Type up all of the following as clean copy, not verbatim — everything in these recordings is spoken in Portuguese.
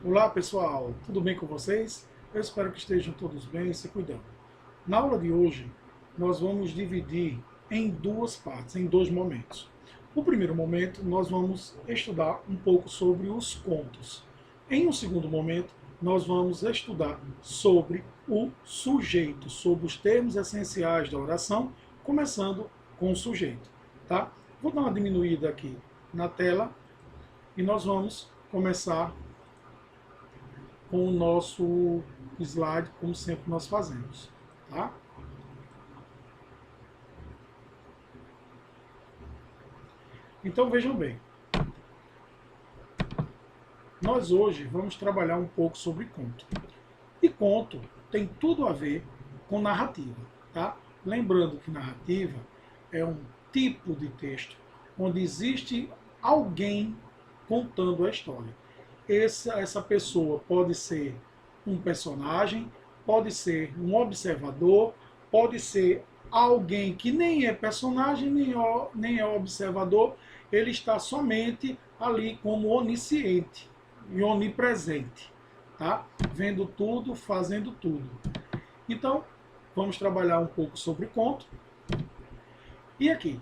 Olá pessoal, tudo bem com vocês? Eu espero que estejam todos bem e se cuidando. Na aula de hoje, nós vamos dividir em duas partes, em dois momentos. No primeiro momento, nós vamos estudar um pouco sobre os contos. Em um segundo momento, nós vamos estudar sobre o sujeito, sobre os termos essenciais da oração, começando com o sujeito. Tá? Vou dar uma diminuída aqui na tela e nós vamos começar com o nosso slide, como sempre nós fazemos. Tá? Então vejam bem, nós hoje vamos trabalhar um pouco sobre conto. E conto tem tudo a ver com narrativa. Tá? Lembrando que narrativa é um tipo de texto onde existe alguém contando a história. Essa pessoa pode ser um personagem, pode ser um observador, pode ser alguém que nem é personagem, nem é observador, ele está somente ali como onisciente e onipresente, tá? Vendo tudo, fazendo tudo. Então, vamos trabalhar um pouco sobre conto. E aqui,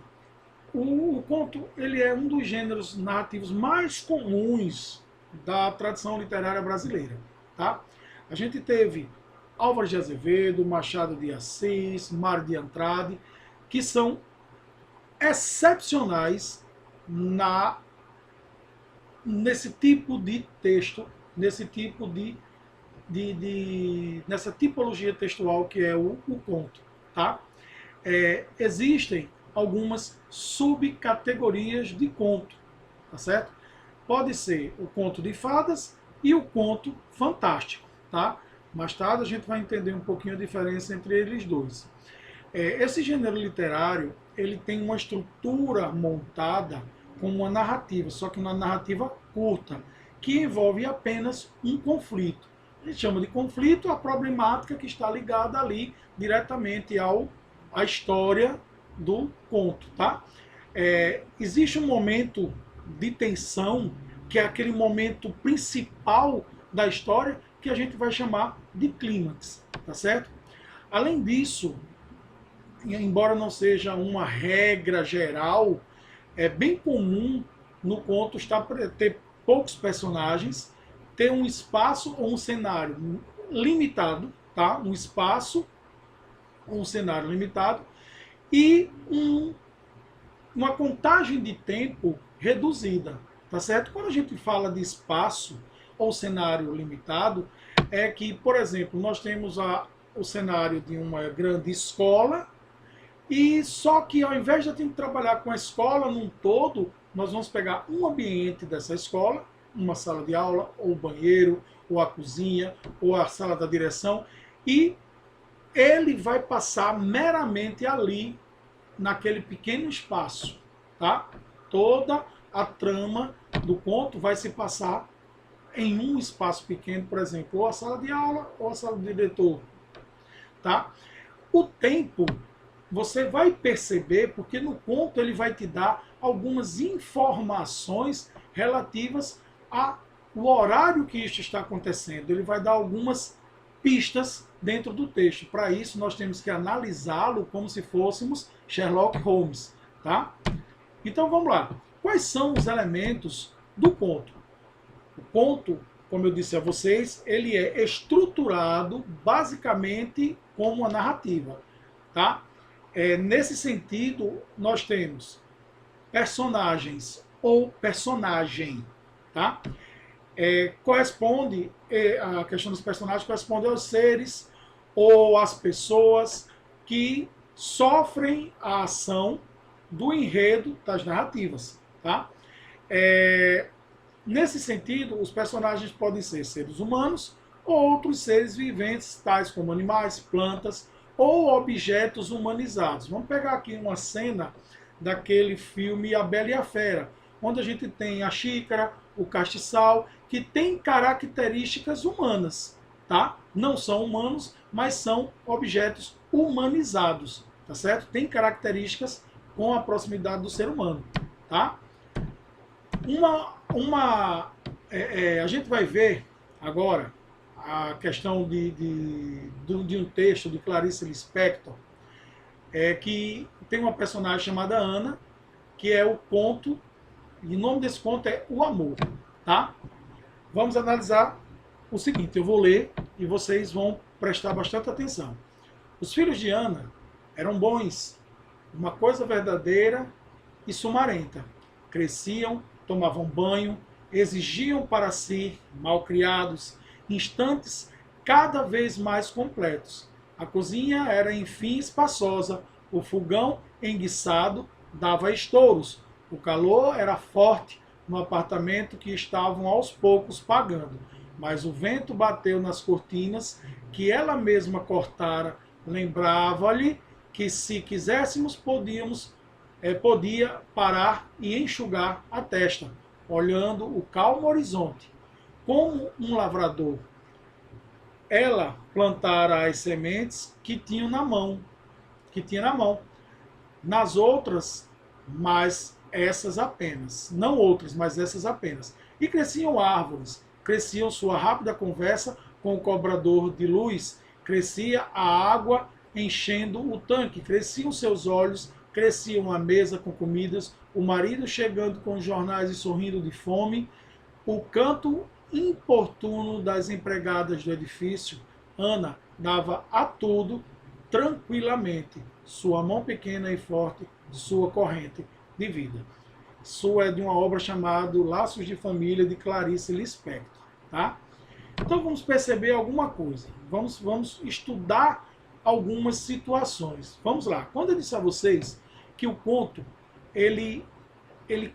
o conto ele é um dos gêneros narrativos mais comuns da tradição literária brasileira. Tá? A gente teve Álvares de Azevedo, Machado de Assis, Mário de Andrade, que são excepcionais nesse tipo de texto, nesse tipo nessa tipologia textual que é o conto. Tá? Existem algumas subcategorias de conto, tá certo? Pode ser o conto de fadas e o conto fantástico, tá? Mais tarde a gente vai entender um pouquinho a diferença entre eles dois. Esse gênero literário, ele tem uma estrutura montada como uma narrativa, só que uma narrativa curta, que envolve apenas um conflito. A gente chama de conflito a problemática que está ligada ali diretamente à história do conto, tá? Existe um momento de tensão, que é aquele momento principal da história, que a gente vai chamar de clímax, tá certo? Além disso, embora não seja uma regra geral, é bem comum no conto ter poucos personagens, ter um espaço ou um cenário limitado, tá? Um espaço ou um cenário limitado e uma contagem de tempo reduzida, tá certo? Quando a gente fala de espaço ou cenário limitado, é que, por exemplo, nós temos o cenário de uma grande escola e só que ao invés de a gente trabalhar com a escola num todo, nós vamos pegar um ambiente dessa escola, uma sala de aula, ou o banheiro, ou a cozinha, ou a sala da direção, e ele vai passar meramente ali, naquele pequeno espaço, tá? Toda a trama do conto vai se passar em um espaço pequeno, por exemplo, ou a sala de aula ou a sala do diretor, tá? O tempo você vai perceber, porque no conto ele vai te dar algumas informações relativas ao horário que isso está acontecendo. Ele vai dar algumas pistas dentro do texto. Para isso, nós temos que analisá-lo como se fôssemos Sherlock Holmes. Tá? Então, vamos lá. Quais são os elementos do conto? O conto, como eu disse a vocês, ele é estruturado basicamente como uma narrativa. Tá? Nesse sentido, nós temos personagens ou personagem. Tá? A questão dos personagens corresponde aos seres ou às pessoas que sofrem a ação do enredo das narrativas. Tá? Nesse sentido, os personagens podem ser seres humanos ou outros seres viventes, tais como animais, plantas ou objetos humanizados. Vamos pegar aqui uma cena daquele filme A Bela e a Fera, onde a gente tem a xícara, o castiçal, que tem características humanas, tá? Não são humanos, mas são objetos humanizados, tá certo? Tem características com a proximidade do ser humano, tá? A gente vai ver Agora, a questão de um texto de Clarice Lispector é que tem uma personagem chamada Ana, que é o conto, e o nome desse conto é O Amor, tá? Vamos analisar o seguinte, eu vou ler e vocês vão prestar bastante atenção. Os filhos de Ana eram bons, uma coisa verdadeira e sumarenta. Cresciam, tomavam banho, exigiam para si, malcriados, instantes cada vez mais completos. A cozinha era, enfim, espaçosa, o fogão enguiçado dava estouros, o calor era forte no apartamento que estavam aos poucos pagando, mas o vento bateu nas cortinas que ela mesma cortara, lembrava-lhe que se quiséssemos podia parar e enxugar a testa, olhando o calmo horizonte. Como um lavrador, ela plantara as sementes que tinha na mão, nas outras, mas essas apenas, não outras, mas essas apenas. E cresciam árvores, cresciam sua rápida conversa com o cobrador de luz, crescia a água enchendo o tanque, cresciam seus olhos, cresciam a mesa com comidas, o marido chegando com jornais e sorrindo de fome, o canto importuno das empregadas do edifício. Ana dava a tudo tranquilamente, sua mão pequena e forte, sua corrente de vida. Isso é de uma obra chamada Laços de Família, de Clarice Lispector. Tá? Então vamos perceber alguma coisa. Vamos estudar algumas situações. Vamos lá. Quando eu disse a vocês que o conto ele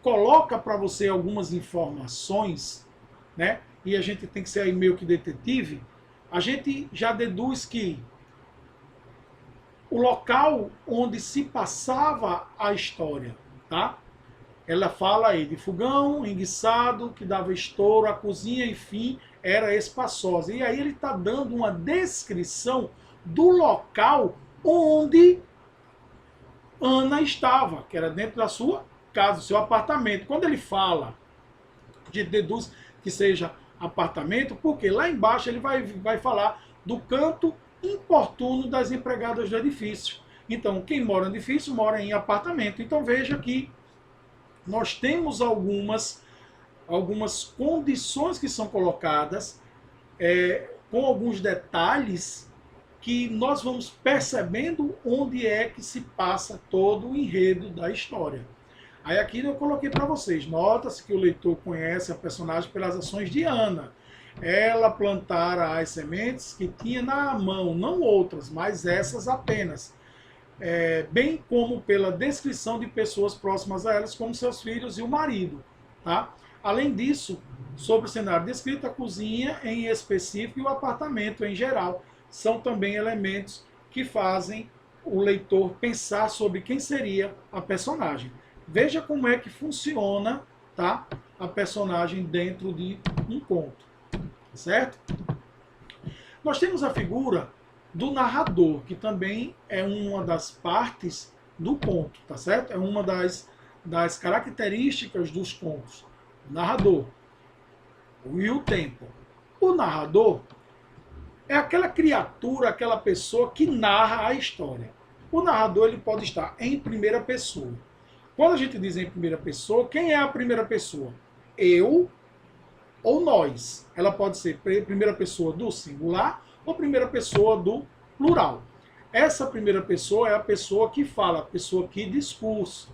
coloca para você algumas informações, né? E a gente tem que ser aí meio que detetive, a gente já deduz que o local onde se passava a história, tá? Ela fala aí de fogão enguiçado, que dava estouro, a cozinha, enfim, era espaçosa. E aí ele está dando uma descrição do local onde Ana estava, que era dentro da sua casa, do seu apartamento. Quando ele fala, a gente deduz que seja apartamento, porque lá embaixo ele vai falar do canto importuno das empregadas do edifício. Então, quem mora no edifício mora em apartamento. Então, veja que nós temos algumas condições que são colocadas com alguns detalhes que nós vamos percebendo onde é que se passa todo o enredo da história. Aí aqui eu coloquei para vocês, nota-se que o leitor conhece a personagem pelas ações de Ana. Ela plantara as sementes que tinha na mão, não outras, mas essas apenas. Bem como pela descrição de pessoas próximas a elas, como seus filhos e o marido. Tá? Além disso, sobre o cenário descrito, a cozinha em específico e o apartamento em geral são também elementos que fazem o leitor pensar sobre quem seria a personagem. Veja como é que funciona, tá, a personagem dentro de um conto, certo? Nós temos a figura do narrador, que também é uma das partes do conto, tá certo? É uma das características dos contos. O narrador e o tempo. O narrador é aquela criatura, aquela pessoa que narra a história. O narrador ele pode estar em primeira pessoa. Quando a gente diz em primeira pessoa, quem é a primeira pessoa? Eu ou nós. Ela pode ser primeira pessoa do singular ou primeira pessoa do plural. Essa primeira pessoa é a pessoa que fala, a pessoa que discursa,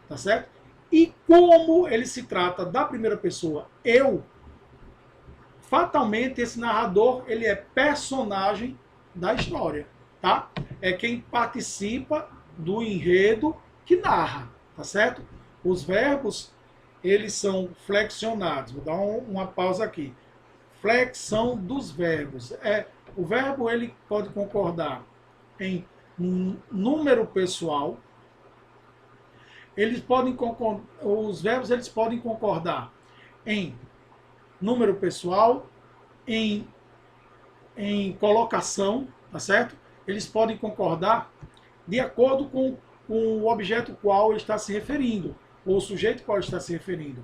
tá certo? E como ele se trata da primeira pessoa, eu, fatalmente esse narrador, ele é personagem da história, tá? É quem participa do enredo que narra, tá certo? Os verbos, eles são flexionados. Vou dar uma pausa aqui. Flexão dos verbos. O verbo ele pode concordar em número pessoal. Os verbos eles podem concordar em número pessoal, em colocação, tá certo? Eles podem concordar de acordo com o objeto qual ele está se referindo, ou o sujeito qual está se referindo.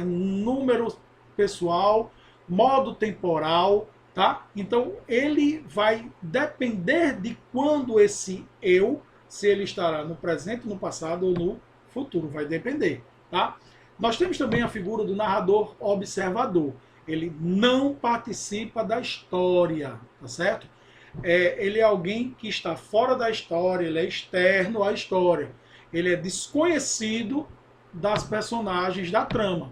Número pessoal, modo temporal, tá? Então ele vai depender de quando esse eu, se ele estará no presente, no passado ou no futuro, vai depender, tá? Nós temos também a figura do narrador observador. Ele não participa da história, tá certo? Ele é alguém que está fora da história, ele é externo à história. Ele é desconhecido das personagens da trama,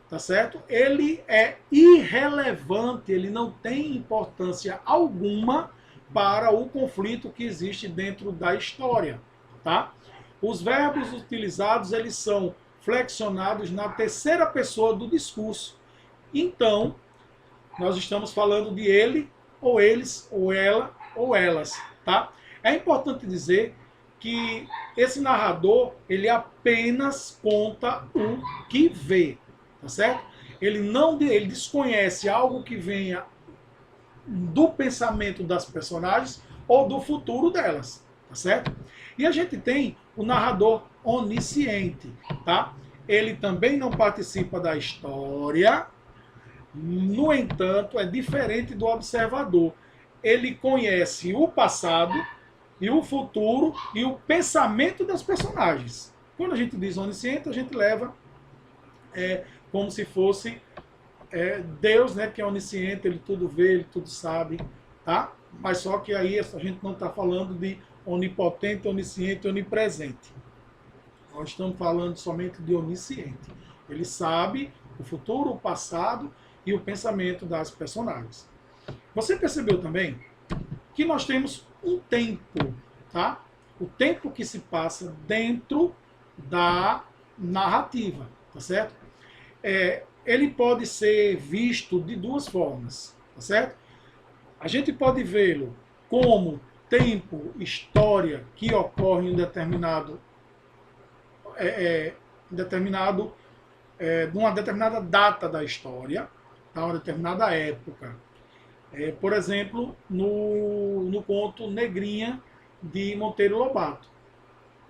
tá certo? Ele é irrelevante, ele não tem importância alguma para o conflito que existe dentro da história, tá? Os verbos utilizados, eles são flexionados na terceira pessoa do discurso. Então, nós estamos falando de ele, ou eles, ou ela, ou elas, tá? É importante dizer que esse narrador, ele apenas conta o que vê, tá certo? Ele desconhece algo que venha do pensamento das personagens ou do futuro delas, tá certo? E a gente tem o narrador onisciente, tá? Ele também não participa da história, no entanto, é diferente do observador. Ele conhece o passado e o futuro e o pensamento das personagens. Quando a gente diz onisciente, a gente leva como se fosse Deus, né, que é onisciente, ele tudo vê, ele tudo sabe, tá? Mas só que aí a gente não está falando de onipotente, onisciente, onipresente. Nós estamos falando somente de onisciente. Ele sabe o futuro, o passado e o pensamento das personagens. Você percebeu também que nós temos um tempo, tá? O tempo que se passa dentro da narrativa, tá certo? Ele pode ser visto de duas formas, tá certo? A gente pode vê-lo como tempo, história que ocorre em numa determinada data da história, tá? Uma determinada época. Por exemplo, no conto Negrinha de Monteiro Lobato,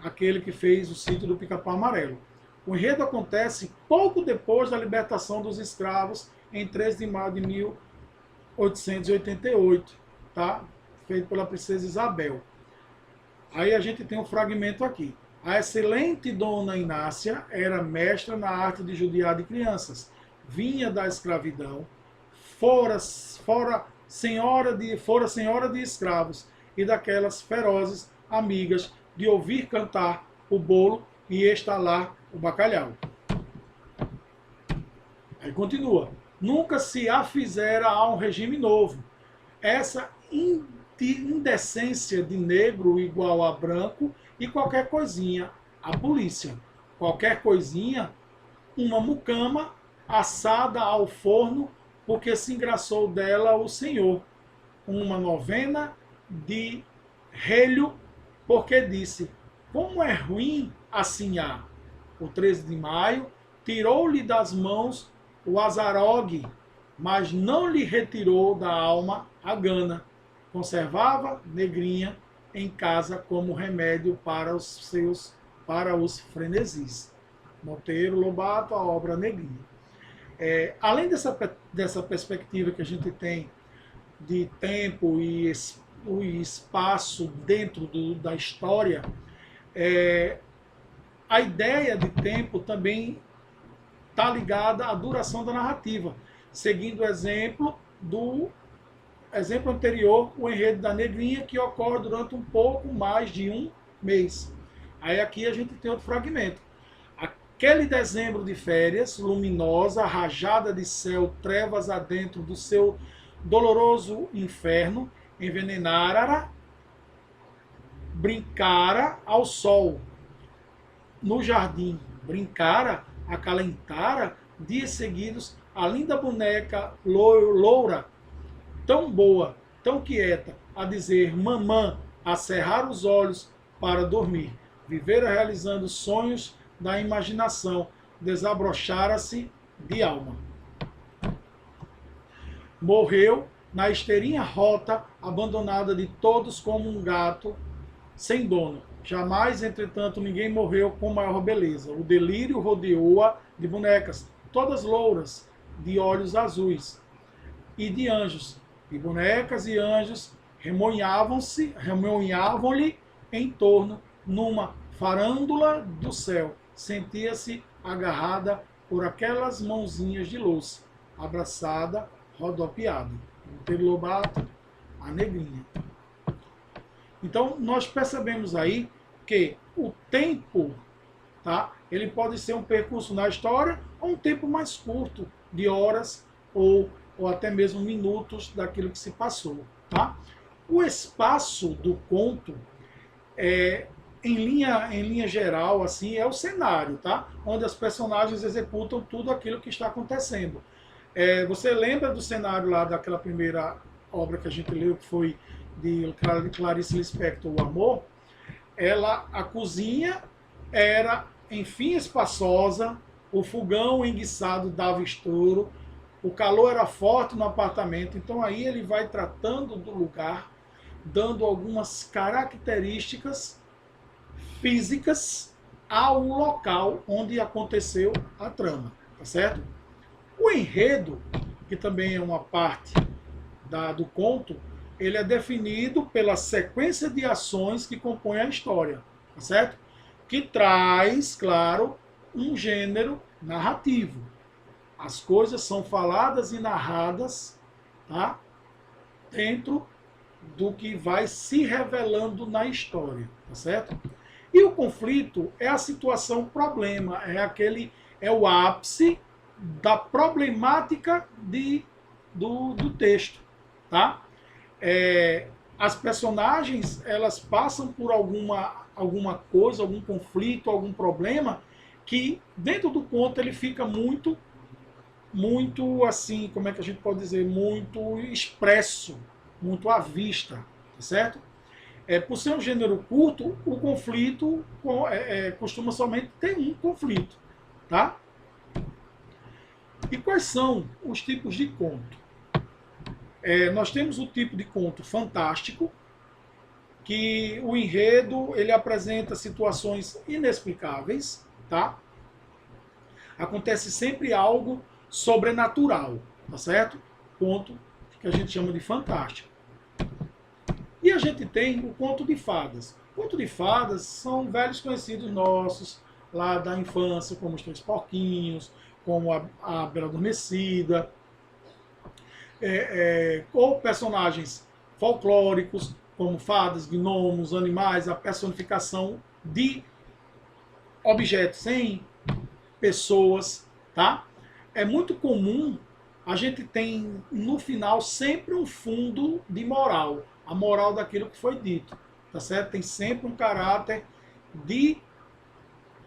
aquele que fez o Sítio do Pica-Pau Amarelo. O enredo acontece pouco depois da libertação dos escravos, em 13 de maio de 1888, tá? Feito pela princesa Isabel. Aí a gente tem um fragmento aqui. A excelente dona Inácia era mestra na arte de judiar de crianças. Vinha da escravidão, fora senhora de escravos e daquelas ferozes amigas de ouvir cantar o bolo e estalar o bacalhau. Aí continua. Nunca se afizera a um regime novo. Essa indecência de negro igual a branco e qualquer coisinha, a polícia. Qualquer coisinha, uma mucama assada ao forno, porque se engraçou dela o senhor. Uma novena de relho, porque disse, como é ruim assim há. O 13 de maio, tirou-lhe das mãos o azarogue, mas não lhe retirou da alma a gana. Conservava Negrinha em casa como remédio para os frenesis. Monteiro Lobato, a obra Negrinha. Além dessa perspectiva que a gente tem de tempo e o espaço dentro da história, a ideia de tempo também está ligada à duração da narrativa, seguindo o exemplo anterior, o enredo da Negrinha, que ocorre durante um pouco mais de um mês. Aí aqui a gente tem outro fragmento. Aquele dezembro de férias, luminosa, rajada de céu, trevas adentro do seu doloroso inferno, envenenara, brincara ao sol. No jardim, brincara, acalentara, dias seguidos, a linda boneca loura, tão boa, tão quieta, a dizer mamã, a cerrar os olhos para dormir. Vivera realizando sonhos da imaginação, desabrochara-se de alma. Morreu na esteirinha rota, abandonada de todos como um gato sem dono. Jamais, entretanto, ninguém morreu com maior beleza. O delírio rodeou-a de bonecas, todas louras, de olhos azuis. e de anjos. E bonecas e anjos remoinhavam-lhe em torno numa farândula do céu. Sentia-se agarrada por aquelas mãozinhas de louça, abraçada, rodopiada. Monteiro Lobato, a negrinha. Então, nós percebemos aí que o tempo, tá, ele pode ser um percurso na história ou um tempo mais curto, de horas ou até mesmo minutos daquilo que se passou. Tá? O espaço do conto, em linha geral, assim, é o cenário, tá? Onde as personagens executam tudo aquilo que está acontecendo. Você lembra do cenário lá daquela primeira obra que a gente leu, que foi de Clarice Lispector, O Amor? A cozinha era, enfim, espaçosa, o fogão enguiçado dava estouro, o calor era forte no apartamento, então aí ele vai tratando do lugar, dando algumas características físicas ao local onde aconteceu a trama, tá certo? O enredo, que também é uma parte do conto, ele é definido pela sequência de ações que compõem a história, tá certo? Que traz, claro, um gênero narrativo. As coisas são faladas e narradas, tá? Dentro do que vai se revelando na história, tá certo? E o conflito é a situação problema, é o ápice da problemática do texto, tá? As personagens, elas passam por alguma coisa, algum conflito, algum problema, que dentro do conto ele fica muito assim, como é que a gente pode dizer, muito expresso, muito à vista, tá certo? Por ser um gênero curto, o conflito costuma somente ter um conflito, tá? E quais são os tipos de conto? Nós temos o tipo de conto fantástico, que o enredo ele apresenta situações inexplicáveis, tá? Acontece sempre algo sobrenatural, tá certo? Conto que a gente chama de fantástico. E a gente tem o conto de fadas. O conto de fadas são velhos conhecidos nossos, lá da infância, como os Três Porquinhos, como a Bela Adormecida, ou personagens folclóricos, como fadas, gnomos, animais, a personificação de objetos em pessoas, tá? É muito comum, a gente tem no final sempre um fundo de moral, a moral daquilo que foi dito, tá certo? Tem sempre um caráter de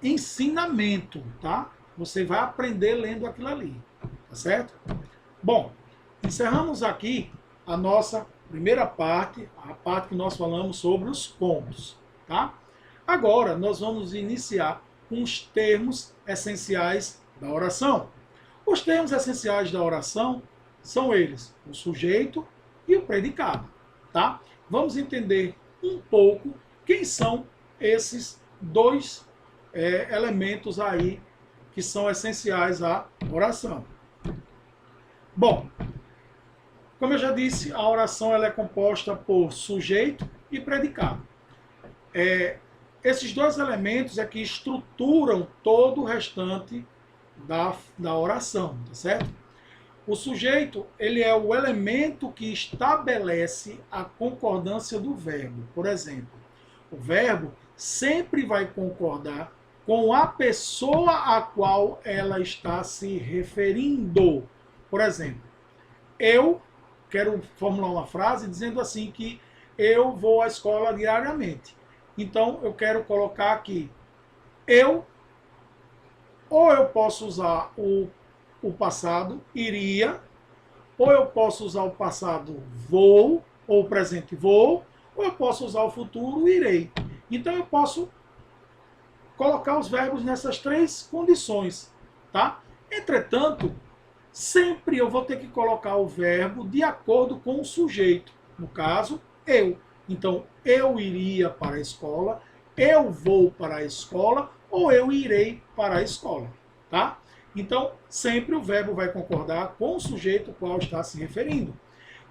ensinamento, tá? Você vai aprender lendo aquilo ali, tá certo? Bom, encerramos aqui a nossa primeira parte, a parte que nós falamos sobre os contos, tá? Agora nós vamos iniciar com os termos essenciais da oração. Os termos essenciais da oração são eles, o sujeito e o predicado, tá? Vamos entender um pouco quem são esses dois elementos aí que são essenciais à oração. Bom, como eu já disse, a oração ela é composta por sujeito e predicado. Esses dois elementos é que estruturam todo o restante da oração, tá certo? O sujeito, ele é o elemento que estabelece a concordância do verbo. Por exemplo, o verbo sempre vai concordar com a pessoa a qual ela está se referindo. Por exemplo, eu quero formular uma frase dizendo assim que eu vou à escola diariamente. Então, eu quero colocar aqui ou eu posso usar o passado, iria, ou eu posso usar o passado, vou, ou o presente, vou, ou eu posso usar o futuro, irei. Então, eu posso colocar os verbos nessas três condições, tá? Entretanto, sempre eu vou ter que colocar o verbo de acordo com o sujeito. No caso, eu. Então, eu iria para a escola, eu vou para a escola ou eu irei para a escola, tá? Então, sempre o verbo vai concordar com o sujeito ao qual está se referindo.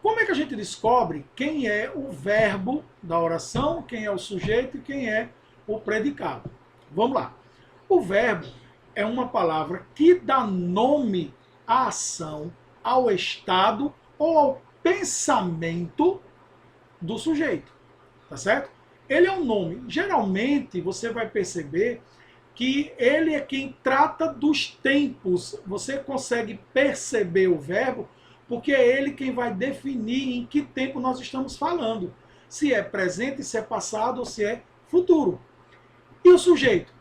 Como é que a gente descobre quem é o verbo da oração, quem é o sujeito e quem é o predicado? Vamos lá. O verbo é uma palavra que dá nome à ação, ao estado ou ao pensamento do sujeito, tá certo? Ele é um nome. Geralmente você vai perceber que ele é quem trata dos tempos. Você consegue perceber o verbo porque é ele quem vai definir em que tempo nós estamos falando. Se é presente, se é passado ou se é futuro. E o sujeito?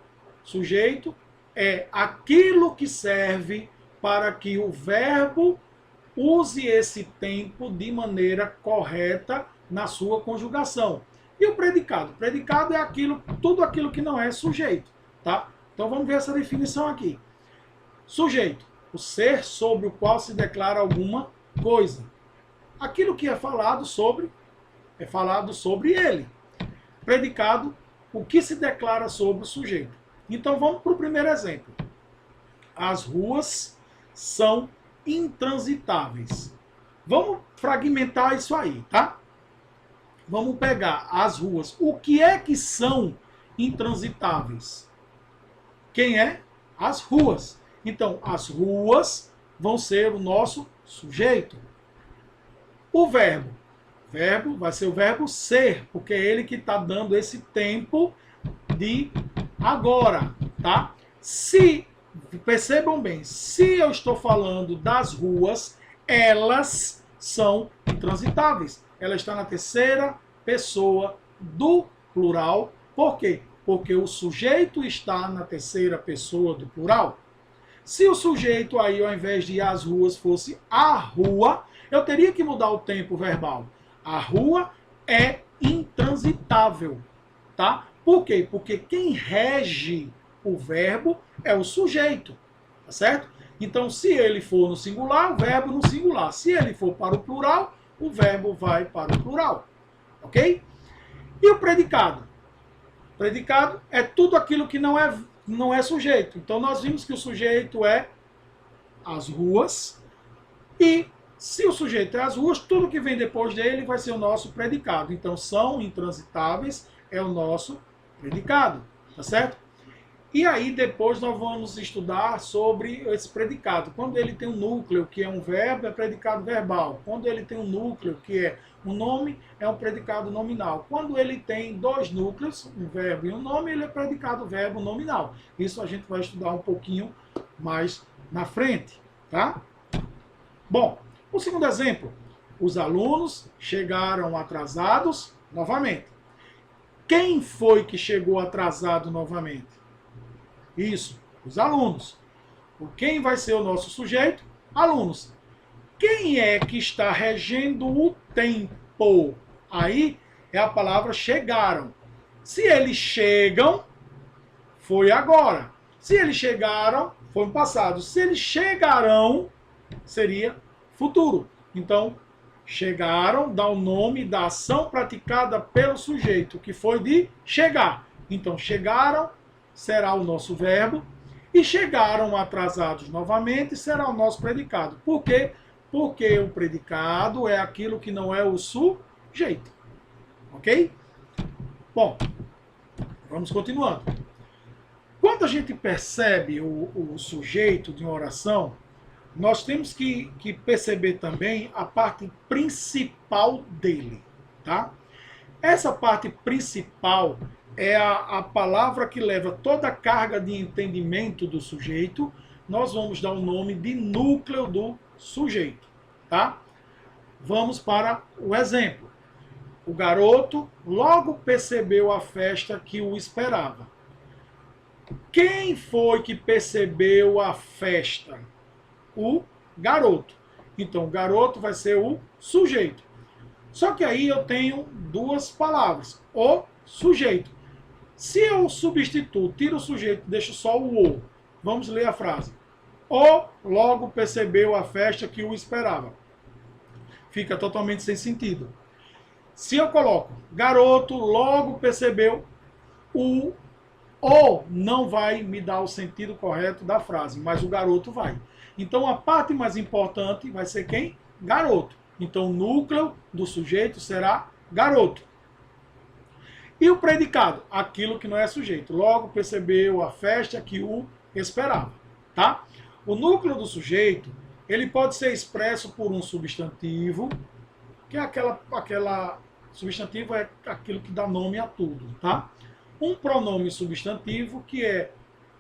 Sujeito é aquilo que serve para que o verbo use esse tempo de maneira correta na sua conjugação. E o predicado? O predicado é tudo aquilo que não é sujeito. Tá? Então vamos ver essa definição aqui. Sujeito, o ser sobre o qual se declara alguma coisa. Aquilo que é falado sobre ele. Predicado, o que se declara sobre o sujeito. Então vamos para o primeiro exemplo. As ruas são intransitáveis. Vamos fragmentar isso aí, tá? Vamos pegar as ruas. O que é que são intransitáveis? Quem é? As ruas. Então, as ruas vão ser o nosso sujeito. O verbo. O verbo vai ser o verbo ser, porque é ele que está dando esse tempo de agora, tá? Percebam bem, se eu estou falando das ruas, elas são intransitáveis. Ela está na terceira pessoa do plural. Por quê? Porque o sujeito está na terceira pessoa do plural. Se o sujeito aí, ao invés de as ruas, fosse a rua, eu teria que mudar o tempo verbal. A rua é intransitável, tá? Por quê? Porque quem rege o verbo é o sujeito, tá certo? Então, se ele for no singular, o verbo no singular. Se ele for para o plural, o verbo vai para o plural, ok? E o predicado? O predicado é tudo aquilo que não é sujeito. Então, nós vimos que o sujeito é as ruas e se o sujeito é as ruas, tudo que vem depois dele vai ser o nosso predicado. Então, são intransitáveis é o nosso predicado, tá certo? E aí depois nós vamos estudar sobre esse predicado. Quando ele tem um núcleo, que é um verbo, é predicado verbal. Quando ele tem um núcleo, que é um nome, é um predicado nominal. Quando ele tem dois núcleos, um verbo e um nome, ele é predicado verbo nominal. Isso a gente vai estudar um pouquinho mais na frente, tá? Bom, o segundo exemplo. Os alunos chegaram atrasados novamente. Quem foi que chegou atrasado novamente? Isso, os alunos. Quem vai ser o nosso sujeito? Alunos. Quem é que está regendo o tempo? Aí é a palavra chegaram. Se eles chegam, foi agora. Se eles chegaram, foi no passado. Se eles chegarão, seria futuro. Então, chegaram dá o nome da ação praticada pelo sujeito, que foi de chegar. Então, chegaram será o nosso verbo e chegaram atrasados novamente será o nosso predicado. Por quê? Porque o predicado é aquilo que não é o sujeito. Ok? Bom, vamos continuando. Quando a gente percebe o sujeito de uma oração, nós temos que perceber também a parte principal dele, tá? Essa parte principal é a palavra que leva toda a carga de entendimento do sujeito. Nós vamos dar o nome de núcleo do sujeito, tá? Vamos para o exemplo. O garoto logo percebeu a festa que o esperava. Quem foi que percebeu a festa? O garoto. Então, o garoto vai ser o sujeito. Só que aí eu tenho duas palavras. O sujeito. Se eu substituo, tiro o sujeito, deixo só o. Vamos ler a frase. O logo percebeu a festa que o esperava. Fica totalmente sem sentido. Se eu coloco, garoto logo percebeu ou não vai me dar o sentido correto da frase, mas o garoto vai. Então a parte mais importante vai ser quem? Garoto. Então o núcleo do sujeito será garoto. E o predicado? Aquilo que não é sujeito. Logo percebeu a festa que o esperava. Tá? O núcleo do sujeito, ele pode ser expresso por um substantivo, que é aquela substantivo é aquilo que dá nome a tudo, tá? Um pronome substantivo, que é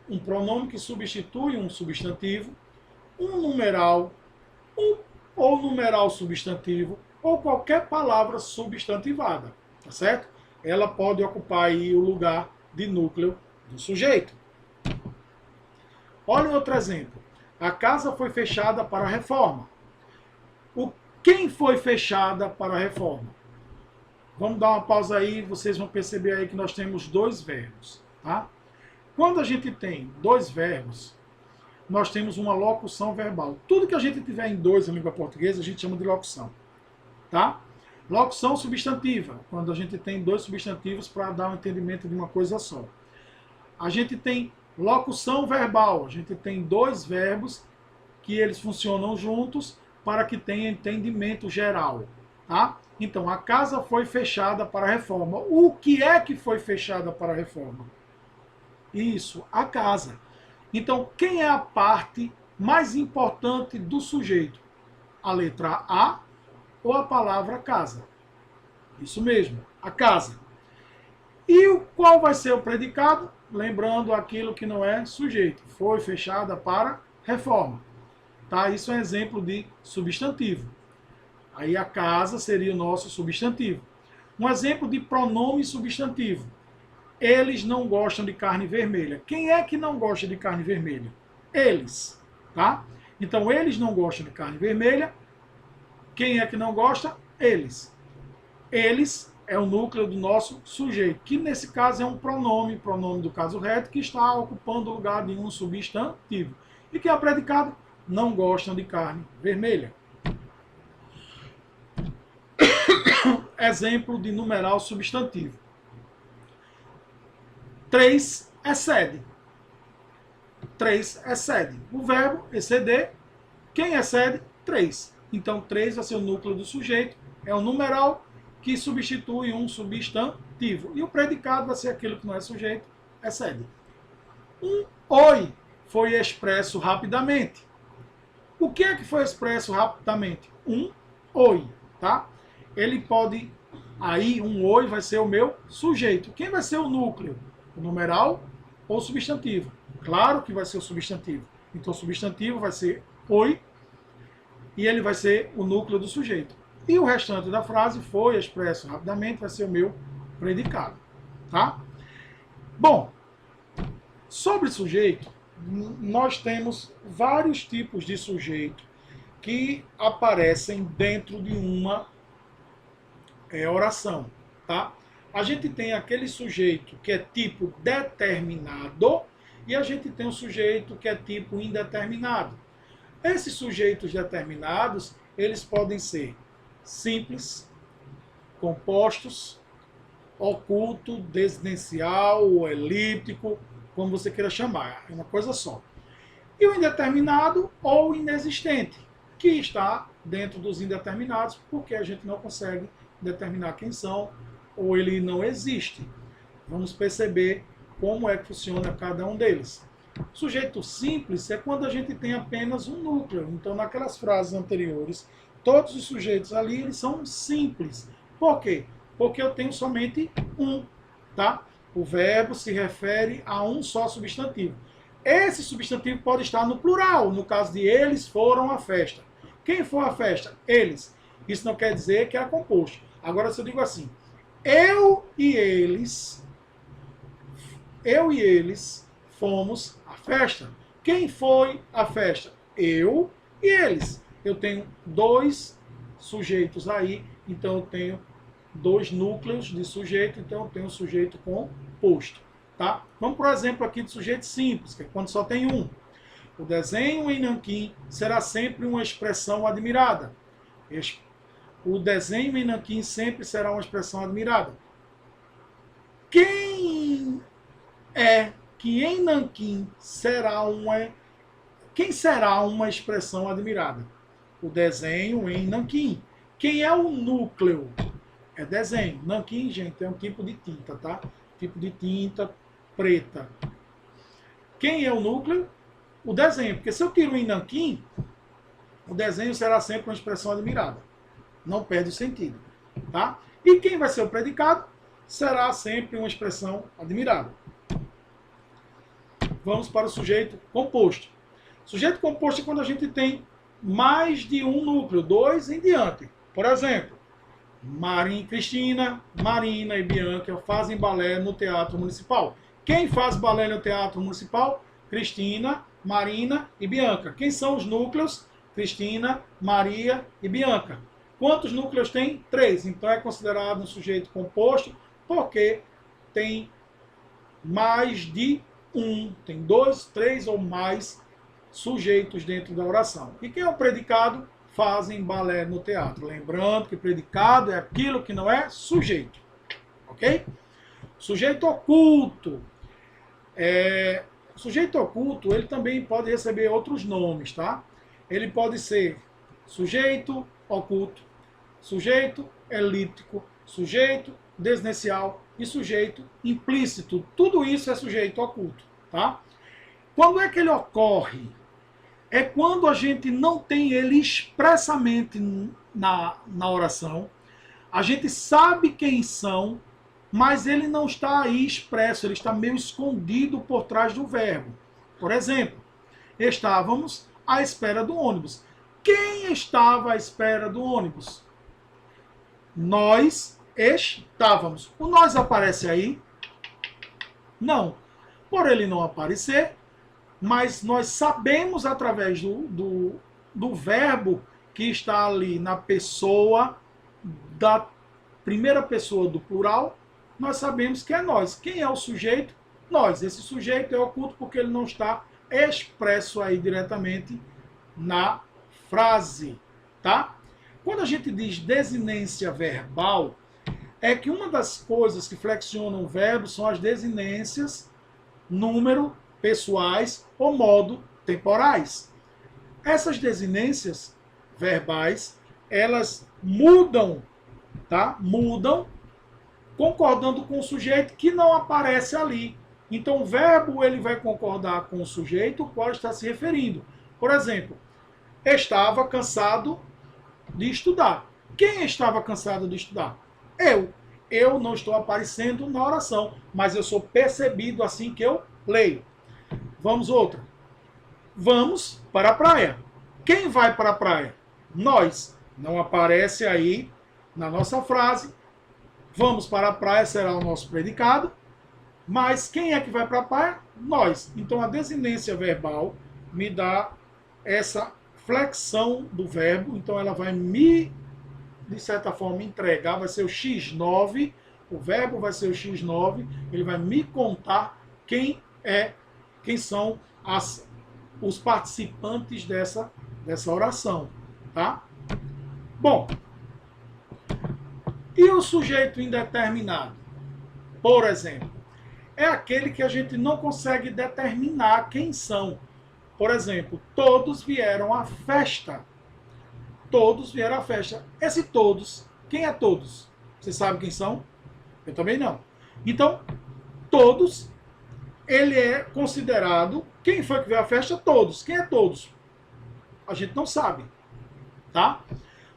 um pronome que substitui um substantivo, um numeral, ou numeral substantivo, ou qualquer palavra substantivada, tá certo? Ela pode ocupar aí o lugar de núcleo do sujeito. Olha outro exemplo. A casa foi fechada para a reforma. Quem foi fechada para a reforma? Vamos dar uma pausa aí, vocês vão perceber aí que nós temos dois verbos. Tá? Quando a gente tem dois verbos, nós temos uma locução verbal. Tudo que a gente tiver em dois na língua portuguesa, a gente chama de locução. Tá? Locução substantiva, quando a gente tem dois substantivos para dar um entendimento de uma coisa só. A gente tem locução verbal, a gente tem dois verbos que eles funcionam juntos para que tenha entendimento geral. Tá? Então, a casa foi fechada para a reforma. O que é que foi fechada para a reforma? Isso, a casa. Então, quem é a parte mais importante do sujeito? A letra A ou a palavra casa? Isso mesmo, a casa. E qual vai ser o predicado? Lembrando aquilo que não é sujeito. Foi fechada para reforma. Tá? Isso é um exemplo de substantivo. Aí a casa seria o nosso substantivo. Um exemplo de pronome substantivo. Eles não gostam de carne vermelha. Quem é que não gosta de carne vermelha? Eles. Tá? Então, eles não gostam de carne vermelha. Quem é que não gosta? Eles. Eles é o núcleo do nosso sujeito, que nesse caso é um pronome do caso reto, que está ocupando o lugar de um substantivo. E que é o predicado? Não gostam de carne vermelha. Exemplo de numeral substantivo. 3 excede. 3 excede. O verbo exceder, quem excede? 3. Então 3 vai ser o núcleo do sujeito, é um numeral que substitui um substantivo. E o predicado vai ser aquilo que não é sujeito, excede. Um oi foi expresso rapidamente. O que é que foi expresso rapidamente? Um oi, tá? Ele pode, aí um oi vai ser o meu sujeito. Quem vai ser o núcleo? O numeral ou o substantivo? Claro que vai ser o substantivo. Então o substantivo vai ser oi e ele vai ser o núcleo do sujeito. E o restante da frase foi expresso rapidamente, vai ser o meu predicado. Tá? Bom, sobre sujeito, nós temos vários tipos de sujeito que aparecem dentro de uma oração. Tá? A gente tem aquele sujeito que é tipo determinado e a gente tem um sujeito que é tipo indeterminado. Esses sujeitos determinados, eles podem ser simples, compostos, oculto, desinencial ou elíptico, como você queira chamar, é uma coisa só. E o indeterminado ou inexistente, que está dentro dos indeterminados, porque a gente não consegue determinar quem são, ou ele não existe. Vamos perceber como é que funciona cada um deles. Sujeito simples é quando a gente tem apenas um núcleo. Então, naquelas frases anteriores, todos os sujeitos ali eles são simples. Por quê? Porque eu tenho somente um. Tá? O verbo se refere a um só substantivo. Esse substantivo pode estar no plural, no caso de eles foram à festa. Quem for à festa? Eles. Isso não quer dizer que é composto. Agora, se eu digo assim, eu e eles fomos à festa. Quem foi à festa? Eu e eles. Eu tenho dois sujeitos aí, então eu tenho dois núcleos de sujeito, então eu tenho um sujeito composto. Tá? Vamos para o exemplo aqui de sujeito simples, que é quando só tem um. O desenho em nanquim será sempre uma expressão admirada. O desenho em nanquim sempre será uma expressão admirada. Quem é que em Nanquim quem será uma expressão admirada? O desenho em Nanquim. Quem é o núcleo? É desenho. Nanquim, gente, é um tipo de tinta, tá? Tipo de tinta preta. Quem é o núcleo? O desenho. Porque se eu tiro em Nanquim, o desenho será sempre uma expressão admirada. Não perde o sentido, tá? E quem vai ser o predicado? Será sempre uma expressão admirada. Vamos para o sujeito composto. Sujeito composto é quando a gente tem mais de um núcleo, 2 em diante. Por exemplo, Cristina, Marina e Bianca fazem balé no Teatro Municipal. Quem faz balé no Teatro Municipal? Cristina, Marina e Bianca. Quem são os núcleos? Cristina, Maria e Bianca. Quantos núcleos tem? 3. Então é considerado um sujeito composto porque tem mais de um. Tem 2, 3 ou mais sujeitos dentro da oração. E quem é o predicado? Fazem balé no teatro. Lembrando que predicado é aquilo que não é sujeito. Ok? Sujeito oculto. Sujeito oculto, ele também pode receber outros nomes, tá? Ele pode ser sujeito oculto, sujeito elíptico, sujeito desnecial e sujeito implícito. Tudo isso é sujeito oculto, tá? Quando é que ele ocorre? É quando a gente não tem ele expressamente na oração. A gente sabe quem são, mas ele não está aí expresso, ele está meio escondido por trás do verbo. Por exemplo, estávamos à espera do ônibus. Quem estava à espera do ônibus? Nós estávamos. O nós aparece aí? Não. Por ele não aparecer, mas nós sabemos através do verbo que está ali na pessoa, da primeira pessoa do plural, nós sabemos que é nós. Quem é o sujeito? Nós. Esse sujeito é oculto porque ele não está expresso aí diretamente na frase, tá? Quando a gente diz desinência verbal, é que uma das coisas que flexionam o verbo são as desinências número, pessoais ou modo temporais. Essas desinências verbais, elas mudam, tá? Mudam concordando com o sujeito que não aparece ali. Então o verbo ele vai concordar com o sujeito ao qual está se referindo. Por exemplo, estava cansado de estudar. Quem estava cansado de estudar? Eu. Eu não estou aparecendo na oração, mas eu sou percebido assim que eu leio. Vamos outra. Vamos para a praia. Quem vai para a praia? Nós. Não aparece aí na nossa frase. Vamos para a praia será o nosso predicado. Mas quem é que vai para a praia? Nós. Então a desinência verbal me dá essa flexão do verbo. Então ela vai me, de certa forma, entregar. Vai ser o X9. O verbo vai ser o X9. Ele vai me contar quem são os participantes dessa oração, tá? Bom, e o sujeito indeterminado, por exemplo, é aquele que a gente não consegue determinar quem são. Por exemplo, todos vieram à festa. Todos vieram à festa. Esse todos, quem é todos? Você sabe quem são? Eu também não. Então, todos, ele é considerado... Quem foi que veio à festa? Todos. Quem é todos? A gente não sabe. Tá?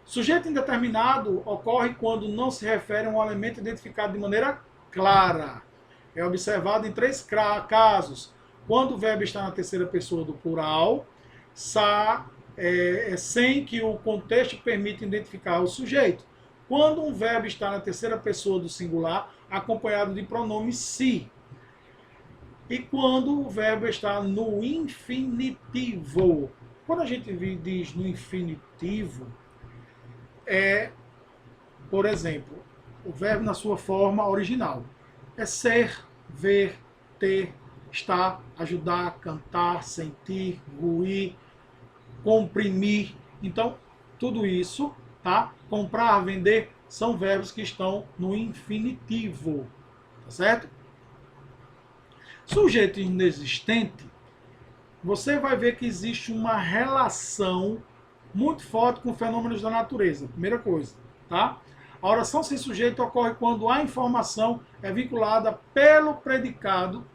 Sujeito indeterminado ocorre quando não se refere a um elemento identificado de maneira clara. É observado em 3 casos. Quando o verbo está na terceira pessoa do plural, sem que o contexto permita identificar o sujeito. Quando um verbo está na terceira pessoa do singular, acompanhado de pronome si. E quando o verbo está no infinitivo. Quando a gente diz no infinitivo, por exemplo, o verbo na sua forma original. É ser, ver, ter, estar, ajudar, cantar, sentir, ruir, comprimir. Então, tudo isso, tá? Comprar, vender, são verbos que estão no infinitivo. Tá certo? Sujeito inexistente, você vai ver que existe uma relação muito forte com fenômenos da natureza, primeira coisa, tá? A oração sem sujeito ocorre quando a informação é vinculada pelo predicado,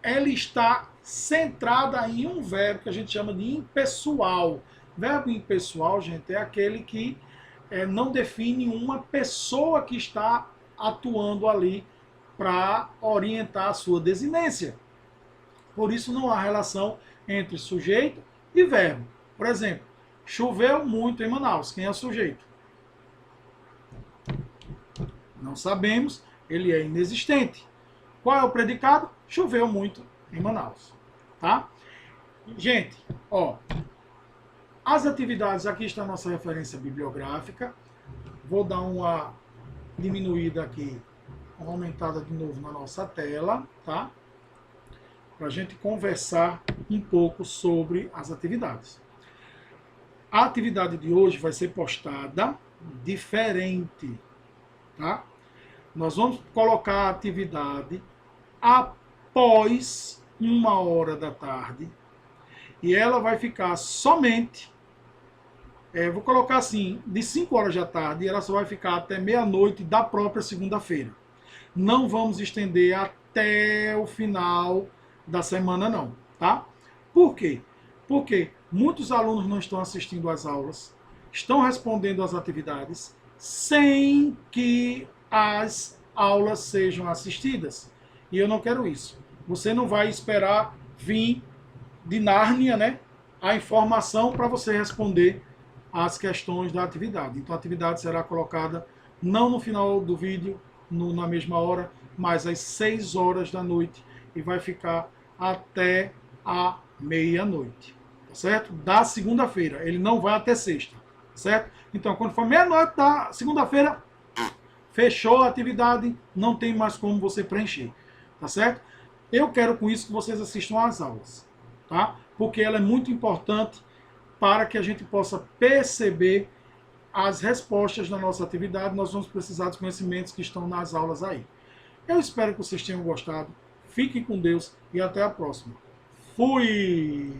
ela está centrada em um verbo que a gente chama de impessoal. Verbo impessoal, gente, é aquele que não define uma pessoa que está atuando ali para orientar a sua desinência. Por isso não há relação entre sujeito e verbo. Por exemplo, choveu muito em Manaus. Quem é o sujeito? Não sabemos, ele é inexistente. Qual é o predicado? Choveu muito em Manaus. Tá? Gente, ó, as atividades, aqui está a nossa referência bibliográfica. Vou dar uma diminuída aqui, uma aumentada de novo na nossa tela, tá? Para a gente conversar um pouco sobre as atividades. A atividade de hoje vai ser postada diferente, tá? Nós vamos colocar a atividade após 1h da tarde e ela vai ficar somente, vou colocar assim, de 5 horas da tarde, e ela só vai ficar até meia-noite da própria segunda-feira. Não vamos estender até o final da semana não, tá? Por quê? Porque muitos alunos não estão assistindo às aulas, estão respondendo às atividades sem que as aulas sejam assistidas. E eu não quero isso. Você não vai esperar vir de Nárnia, né, a informação para você responder às questões da atividade. Então a atividade será colocada não no final do vídeo, na mesma hora, mas às 6 horas da noite e vai ficar até a meia-noite, tá certo? Da segunda-feira, ele não vai até sexta, certo? Então, quando for meia-noite da segunda-feira, fechou a atividade, não tem mais como você preencher, tá certo? Eu quero com isso que vocês assistam às aulas, tá? Porque ela é muito importante para que a gente possa perceber as respostas da nossa atividade. Nós vamos precisar dos conhecimentos que estão nas aulas aí. Eu espero que vocês tenham gostado. Fiquem com Deus e até a próxima. Fui!